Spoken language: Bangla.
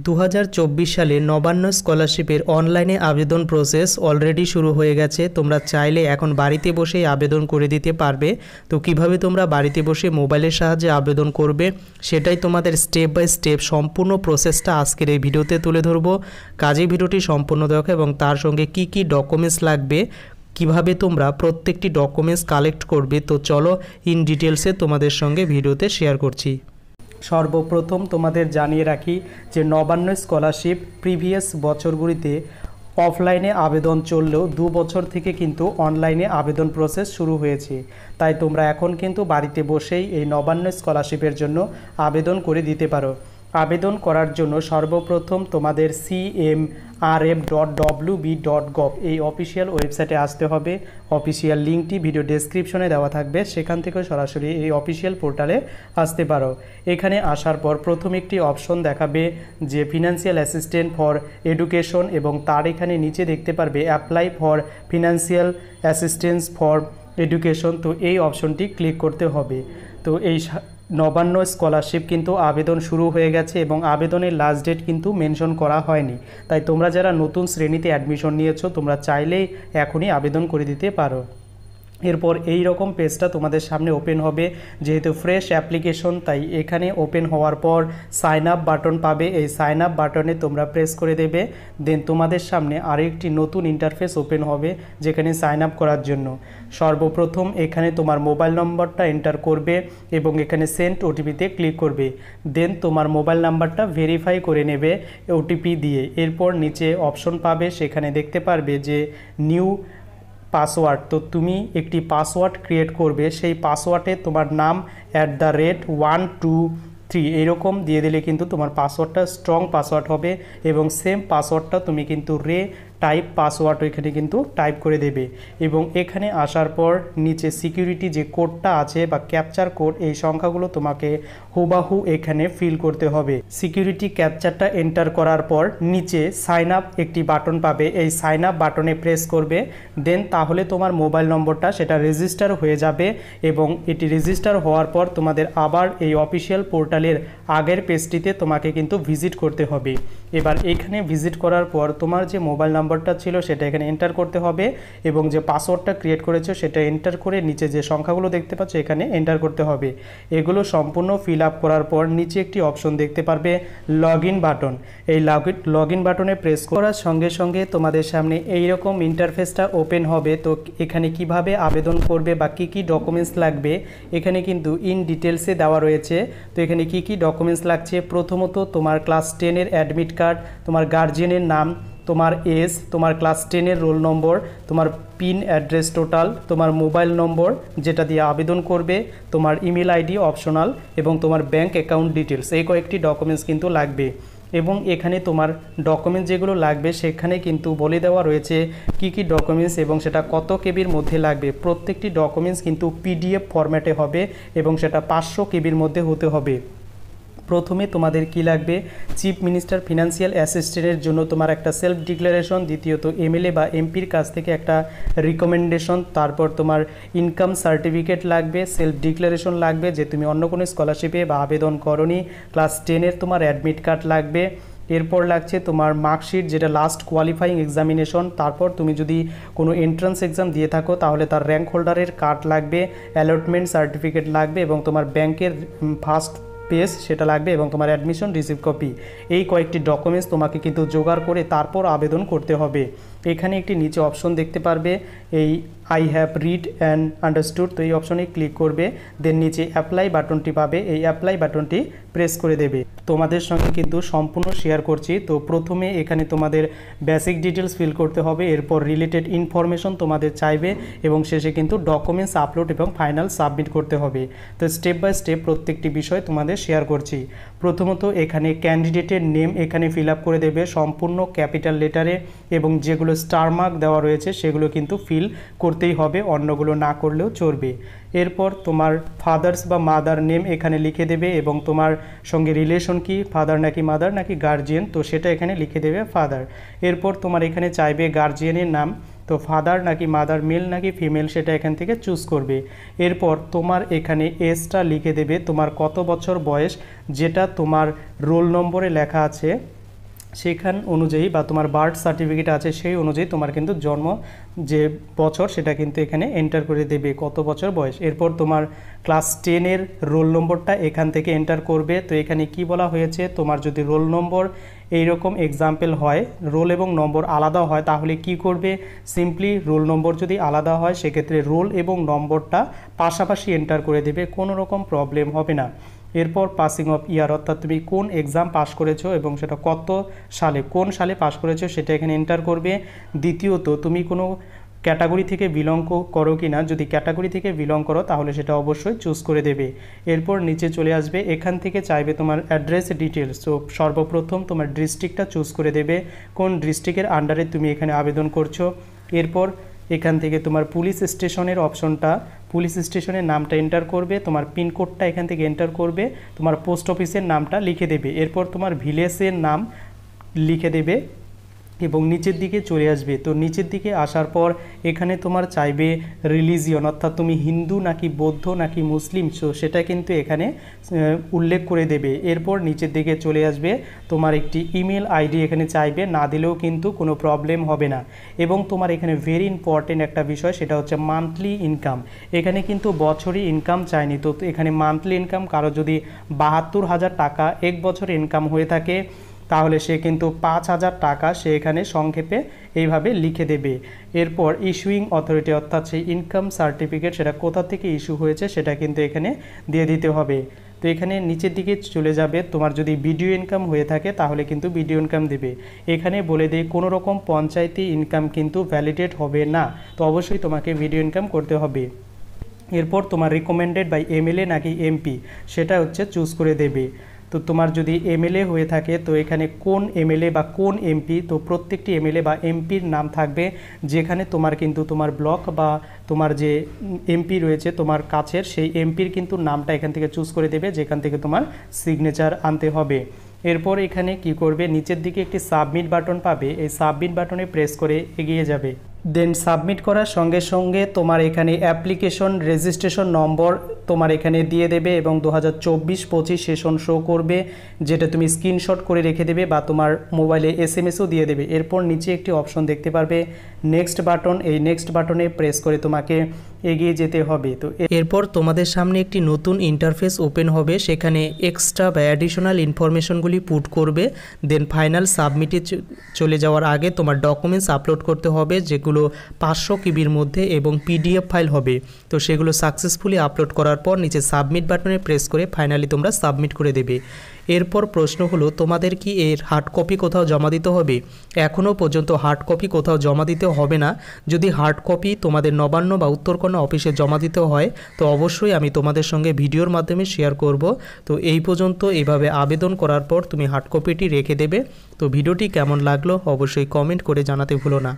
2024 সালে নবান্ন স্কলারশিপের অনলাইনে আবেদন প্রসেস অলরেডি শুরু হয়ে গেছে। তোমরা চাইলে এখন বাড়িতে বসেই আবেদন করে দিতে পারবে। তো কিভাবে তোমরা বাড়িতে বসে মোবাইলের সাহায্যে আবেদন করবে সেটাই তোমাদের স্টেপ বাই স্টেপ সম্পূর্ণ প্রসেসটা আজকের এই ভিডিওতে তুলে ধরবো। কাজেই ভিডিওটি সম্পূর্ণ দেখো এবং তার সঙ্গে কি কি ডকুমেন্টস লাগবে, কিভাবে তোমরা প্রত্যেকটি ডকুমেন্টস কালেক্ট করবে। তো চলো ইন ডিটেলসে তোমাদের সঙ্গে ভিডিওতে শেয়ার করছি। সর্বপ্রথম তোমাদের জানিয়ে রাখি যে নবান্ন স্কলারশিপ প্রিভিয়াস বছরগুলিতে অফলাইনে আবেদন চললেও 2 বছর থেকে কিন্তু অনলাইনে আবেদন প্রসেস শুরু হয়েছে। তাই তোমরা এখন কিন্তু বাড়িতে বসেই এই নবান্ন স্কলারশিপের জন্য আবেদন করে দিতে পারো। আবেদন করার জন্য সর্বপ্রথম তোমাদের cmrf.wb.gov এই অফিসিয়াল ওয়েবসাইটে আসতে হবে। অফিসিয়াল লিঙ্কটি ভিডিও ডেসক্রিপশনে দেওয়া থাকবে, সেখান থেকে সরাসরি এই অফিসিয়াল পোর্টালে আসতে পারো। এখানে আসার পর প্রথম একটি অপশন দেখাবে যে ফিনান্সিয়াল অ্যাসিস্ট্যান্ট ফর এডুকেশন, এবং তার এখানে নিচে দেখতে পারবে apply for financial assistance for education. তো এই অপশনটি ক্লিক করতে হবে। তো এই নবান্ন স্কলারশিপ কিন্তু আবেদন শুরু হয়ে গেছে এবং আবেদনের লাস্ট ডেট কিন্তু মেনশন করা হয়নি। তাই তোমরা যারা নতুন শ্রেণীতে অ্যাডমিশন নিয়েছো তোমরা চাইলেই এখনই আবেদন করে দিতে পারো। এরপর এই রকম পেজটা তোমাদের সামনে ওপেন হবে। যেহেতু ফ্রেশ অ্যাপ্লিকেশন তাই এখানে ওপেন হওয়ার পর সাইন আপ বাটন পাবে। এই সাইন আপ বাটনে তোমরা প্রেস করে দেবে। দেন তোমাদের সামনে আরেকটি নতুন ইন্টারফেস ওপেন হবে যেখানে সাইন আপ করার জন্য সর্বপ্রথম এখানে তোমার মোবাইল নম্বরটা এন্টার করবে এবং এখানে সেন্ড ওটিপিতে ক্লিক করবে। দেন তোমার মোবাইল নাম্বারটা ভেরিফাই করে নেবে ওটিপি দিয়ে। এরপর নিচে অপশন পাবে, সেখানে দেখতে পারবে যে নিউ পাসওয়ার্ড। তো তুমি একটি পাসওয়ার্ড ক্রিয়েট করবে। সেই পাসওয়ার্ডে তোমার নাম @123 এইরকম দিয়ে দিলে কিন্তু তোমার পাসওয়ার্ডটা স্ট্রং পাসওয়ার্ড হবে এবং সেম পাসওয়ার্ডটা তুমি কিন্তু টাইপ পাসওয়ার্ড এখানে কিন্তু টাইপ করে দেবে। এবং এখানে আসার পর নিচে সিকিউরিটি যে কোডটা আছে বা ক্যাপচার কোড, এই সংখ্যাগুলো তোমাকে হুবাহু এখানে ফিল করতে হবে। সিকিউরিটি ক্যাপচারটা এন্টার করার পর নিচে সাইন আপ একটি বাটন পাবে। এই সাইন আপ বাটনে প্রেস করবে। দেন তাহলে তোমার মোবাইল নম্বরটা সেটা রেজিস্টার হয়ে যাবে এবং এটি রেজিস্টার হওয়ার পর তোমাদের আবার এই অফিসিয়াল পোর্টালের আগের পেজটিতে তোমাকে কিন্তু ভিজিট করতে হবে। এবার এখানে ভিজিট করার পর তোমার যে মোবাইল নাম্বারটা ছিল সেটা এখানে এন্টার করতে হবে এবং যে পাসওয়ার্ডটা ক্রিয়েট করেছো সেটা এন্টার করে নিচে যে সংখ্যাগুলো দেখতে পাচ্ছ এখানে এন্টার করতে হবে। এগুলো সম্পূর্ণ ফিল আপ করার পর নিচে একটি অপশন দেখতে পারবে লগ ইন বাটন। এই লগ ইন বাটনে প্রেস করার সঙ্গে সঙ্গে তোমাদের সামনে এইরকম ইন্টারফেসটা ওপেন হবে। তো এখানে কিভাবে আবেদন করবে বা কি কি ডকুমেন্টস লাগবে এখানে কিন্তু ইন ডিটেলসে দেওয়া রয়েছে। তো এখানে কি কি ডকুমেন্টস লাগছে, প্রথমত তোমার ক্লাস 10-এর অ্যাডমিট কার্ড, তোমার গার্জিয়ানের নাম, তোমার এজ, তোমার ক্লাস 10-এর রোল নম্বর, তোমার পিন অ্যাড্রেস টোটাল, তোমার মোবাইল নম্বর যেটা দিয়ে আবেদন করবে, তোমার ইমেল আইডি অপশনাল এবং তোমার ব্যাঙ্ক অ্যাকাউন্ট ডিটেলস। এই কয়েকটি ডকুমেন্টস কিন্তু লাগবে। এবং এখানে তোমার ডকুমেন্টস যেগুলো লাগবে সেখানে কিন্তু বলে দেওয়া রয়েছে কি কি ডকুমেন্টস এবং সেটা কত কেবির মধ্যে লাগবে। প্রত্যেকটি ডকুমেন্টস কিন্তু পিডিএফ ফরম্যাটে হবে এবং সেটা 500 কেবির মধ্যে হতে হবে। প্রথমে তোমাদের কি লাগবে, চিফ মিনিস্টার ফিনান্সিয়াল অ্যাসিস্ট্যান্টের জন্য তোমার একটা সেলফ ডিক্লারেশন, দ্বিতীয়ত এমএলএ বা এমপির কাছ থেকে একটা রিকমেন্ডেশন, তারপর তোমার ইনকাম সার্টিফিকেট লাগবে, সেলফ ডিক্লারেশন লাগবে যে তুমি অন্য কোনো স্কলারশিপে বা আবেদন করনি, ক্লাস 10-এর তোমার অ্যাডমিট কার্ড লাগবে। এরপর লাগছে তোমার মার্কশিট যেটা লাস্ট কোয়ালিফাইং এক্সামিনেশন, তারপর তুমি যদি কোনো এন্ট্রান্স এক্সাম দিয়ে থাকো তাহলে তার র্যাঙ্ক হোল্ডারের কার্ড লাগবে, অ্যালটমেন্ট সার্টিফিকেট লাগবে এবং তোমার ব্যাংকের ফার্স্ট পেজ সেটা লাগবে এবং তোমার অ্যাডমিশন রিসিভ কপি। এই কয়েকটি ডকুমেন্টস তোমাকে কিন্তু জোগাড় করে তারপর আবেদন করতে হবে। এখানে একটি নিচে অপশন দেখতে পারবে এই I have read and understood. তো এই অপশনে ক্লিক করবে। দেন নিচে অ্যাপ্লাই বাটনটি পাবে, এই অ্যাপ্লাই বাটনটি প্রেস করে দেবে। তোমাদের সঙ্গে কিন্তু সম্পূর্ণ শেয়ার করছি। তো প্রথমে এখানে তোমাদের বেসিক ডিটেলস ফিল করতে হবে, এরপর রিলেটেড ইনফরমেশন তোমাদের চাইবে এবং শেষে কিন্তু ডকুমেন্টস আপলোড এবং ফাইনাল সাবমিট করতে হবে। তো স্টেপ বাই স্টেপ প্রত্যেকটি বিষয় তোমাদের শেয়ার করছি। প্রথমত এখানে ক্যান্ডিডেটের নেম এখানে ফিল আপ করে দেবে সম্পূর্ণ ক্যাপিটাল লেটারে এবং যেগুলো স্টার মার্ক দেওয়া রয়েছে সেগুলো কিন্তু ফিল করতেই হবে, অন্যগুলো না করলেও চলবে। এরপর তোমার ফাদার্স বা মাদার নেম এখানে লিখে দেবে এবং তোমার সঙ্গে রিলেশন কি, ফাদার নাকি মাদার নাকি গার্জিয়ান, তো সেটা এখানে লিখে দেবে ফাদার। এরপর তোমার এখানে চাইবে গার্জিয়ানের নাম, তো ফাদার নাকি মাদার, মেল নাকি ফিমেল সেটা এখান থেকে চুজ করবে। এরপর তোমার এখানে এজটা লিখে দেবে, তোমার কত বছর বয়স যেটা তোমার রোল নম্বরে লেখা আছে সেখান অনুযায়ী বা তোমার বার্থ সার্টিফিকেট আছে সেই অনুযায়ী তোমার কিন্তু জন্ম যে বছর সেটা কিন্তু এখানে এন্টার করে দেবে, কত বছর বয়স। এরপর তোমার ক্লাস 10-এর রোল নম্বরটা এখান থেকে এন্টার করবে। তো এখানে কি বলা হয়েছে, তোমার যদি রোল নম্বর এইরকম এক্সাম্পল হয়, রোল এবং নম্বর আলাদা হয়, তাহলে কি করবে, সিম্পলি রোল নম্বর যদি আলাদা হয় সেক্ষেত্রে রোল এবং নম্বরটা পাশাপাশি এন্টার করে দেবে, কোনো রকম প্রবলেম হবে না। এরপর পাসিং অফ ইয়ার, অর্থাৎ তুমি কোন এক্সাম পাস করেছো এবং সেটা কত সালে, কোন সালে পাস করেছো সেটা এখানে এন্টার করবে। দ্বিতীয়ত তুমি কোনো ক্যাটাগরি থেকে বিলং করো কি না, যদি ক্যাটাগরি থেকে বিলং করো তাহলে সেটা অবশ্যই চুজ করে দেবে। এরপর নিচে চলে আসবে, এখান থেকে চাইবে তোমার অ্যাড্রেস ডিটেলস। তো সর্বপ্রথম তোমার ডিস্ট্রিক্টটা চুজ করে দেবে, কোন ডিস্ট্রিক্টের আন্ডারে তুমি এখানে আবেদন করছো। এরপর এখান থেকে তোমার পুলিশ স্টেশনের অপশনটা, পুলিশ স্টেশনের নামটা এন্টার করবে, তোমার পিনকোডটা এখান থেকে এন্টার করবে, তোমার পোস্ট অফিসের নামটা লিখে দেবে, এরপর তোমার ভিলেজের নাম লিখে দেবে এবং নিচের দিকে চলে আসবে। তো নিচের দিকে আসার পর এখানে তোমার চাইবে রিলিজিয়ন, অর্থাৎ তুমি হিন্দু নাকি বৌদ্ধ নাকি মুসলিম, সো সেটা কিন্তু এখানে উল্লেখ করে দেবে। এরপর নিচের দিকে চলে আসবে, তোমার একটি ইমেল আইডি এখানে চাইবে, না দিলেও কিন্তু কোনো প্রবলেম হবে না। এবং তোমার এখানে ভেরি ইম্পর্টেন্ট একটা বিষয়, সেটা হচ্ছে মান্থলি ইনকাম। এখানে কিন্তু বছরই ইনকাম চাইনি, তো এখানে মান্থলি ইনকাম কারো যদি 72,000 টাকা এক বছর ইনকাম হয়ে থাকে তাহলে সে কিন্তু 5,000 টাকা সে এখানে সংক্ষেপে এইভাবে লিখে দেবে। এরপর ইস্যুইং অথরিটি, অর্থাৎ সেই ইনকাম সার্টিফিকেট সেটা কোথা থেকে ইস্যু হয়েছে সেটা কিন্তু এখানে দিয়ে দিতে হবে। তো এখানে নিচের দিকে চলে যাবে, তোমার যদি ভিডিও ইনকাম হয়ে থাকে তাহলে কিন্তু ভিডিও ইনকাম দেবে। এখানে বলে দেয় কোনো রকম পঞ্চায়েতি ইনকাম কিন্তু ভ্যালিডেট হবে না, তো অবশ্যই তোমাকে ভিডিও ইনকাম করতে হবে। এরপর তোমার রিকমেন্ডেড বাই এমএলএ নাকি এমপি সেটা হচ্ছে চুজ করে দেবে। তো তোমার যদি এমএলএ হয়ে থাকে তো এখানে কোন এমএলএ বা কোন এমপি, তো প্রত্যেকটি এমএলএ বা এমপির নাম থাকবে, যেখানে তোমার কিন্তু তোমার ব্লক বা তোমার যে এমপি রয়েছে তোমার কাছের সেই এমপির কিন্তু নামটা এখান থেকে চুজ করে দেবে, যেখান থেকে তোমার সিগনেচার আনতে হবে। এরপর এখানে কি করবে, নিচের দিকে একটি সাবমিট বাটন পাবে, এই সাবমিট বাটনে প্রেস করে এগিয়ে যাবে। দেন সাবমিট করার সঙ্গে সঙ্গে তোমার এখানে অ্যাপ্লিকেশন রেজিস্ট্রেশন নম্বর তোমার এখানে দিয়ে দেবে এবং 2024-25 সেশন শো করবে, যেটা তুমি স্ক্রিনশট করে রেখে দেবে বা তোমার মোবাইলে এসএমএসও দিয়ে দেবে। এরপর নিচে একটি অপশন দেখতে পারবে নেক্সট বাটন, এই নেক্সট বাটনে প্রেস করে তোমাকে এগিয়ে যেতে হবে। তো এরপর তোমাদের সামনে একটি নতুন ইন্টারফেস ওপেন হবে, সেখানে এক্সট্রা বা অ্যাডিশনাল ইনফরমেশনগুলি পুট করবে। দেন ফাইনাল সাবমিটে চলে যাওয়ার আগে তোমার ডকুমেন্টস আপলোড করতে হবে, যেগুলো 500 কিবির মধ্যে এবং পিডিএফ ফাইল হবে। তো সেগুলো সাকসেসফুলি আপলোড করার পর নিচে সাবমিট বাটনে প্রেস করে ফাইনালি তোমরা সাবমিট করে দেবে। এরপর প্রশ্ন হলো, তোমাদের কি এর হার্ড কপি কোথাও জমা দিতে হবে? এখনও পর্যন্ত হার্ড কপি কোথাও জমা দিতে হবে না। যদি হার্ড কপি তোমাদের নবান্ন বা উত্তরকন্যা অফিসে জমা দিতে হয় তো অবশ্যই আমি তোমাদের সঙ্গে ভিডিওর মাধ্যমে শেয়ার করব। তো এই পর্যন্ত এইভাবে আবেদন করার পর তুমি হার্ড কপিটি রেখে দেবে। তো ভিডিওটি কেমন লাগলো অবশ্যই কমেন্ট করে জানাতে ভুলো না।